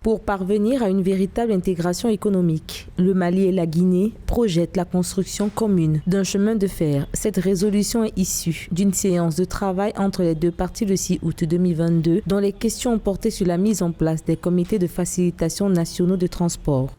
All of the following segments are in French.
Pour parvenir à une véritable intégration économique, le Mali et la Guinée projettent la construction commune d'un chemin de fer. Cette résolution est issue d'une séance de travail entre les deux parties le 6 août 2022, dont les questions ont porté sur la mise en place des comités de facilitation nationaux de transport.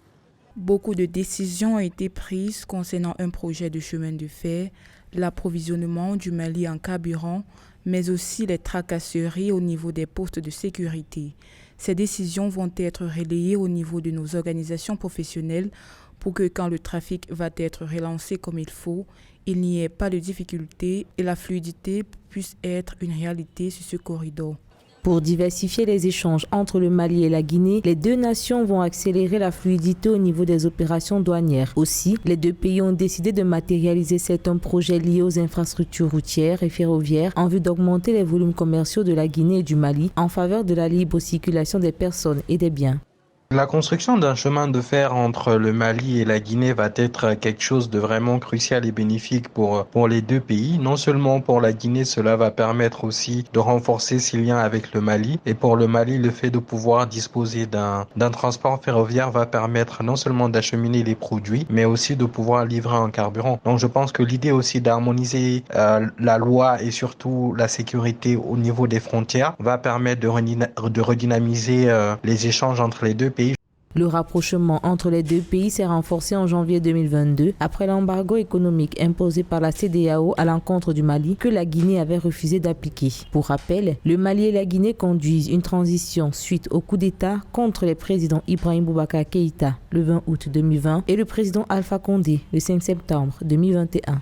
Beaucoup de décisions ont été prises concernant un projet de chemin de fer, l'approvisionnement du Mali en carburant, mais aussi les tracasseries au niveau des postes de sécurité. Ces décisions vont être relayées au niveau de nos organisations professionnelles pour que quand le trafic va être relancé comme il faut, il n'y ait pas de difficultés et la fluidité puisse être une réalité sur ce corridor. Pour diversifier les échanges entre le Mali et la Guinée, les deux nations vont accélérer la fluidité au niveau des opérations douanières. Aussi, les deux pays ont décidé de matérialiser certains projets liés aux infrastructures routières et ferroviaires en vue d'augmenter les volumes commerciaux de la Guinée et du Mali en faveur de la libre circulation des personnes et des biens. La construction d'un chemin de fer entre le Mali et la Guinée va être quelque chose de vraiment crucial et bénéfique pour les deux pays. Non seulement pour la Guinée, cela va permettre aussi de renforcer ses liens avec le Mali. Et pour le Mali, le fait de pouvoir disposer d'un transport ferroviaire va permettre non seulement d'acheminer les produits, mais aussi de pouvoir livrer un carburant. Donc je pense que l'idée aussi d'harmoniser la loi et surtout la sécurité au niveau des frontières va permettre de redynamiser les échanges entre les deux pays. Le rapprochement entre les deux pays s'est renforcé en janvier 2022 après l'embargo économique imposé par la CEDEAO à l'encontre du Mali que la Guinée avait refusé d'appliquer. Pour rappel, le Mali et la Guinée conduisent une transition suite au coup d'État contre les présidents Ibrahim Boubacar Keïta le 20 août 2020 et le président Alpha Condé le 5 septembre 2021.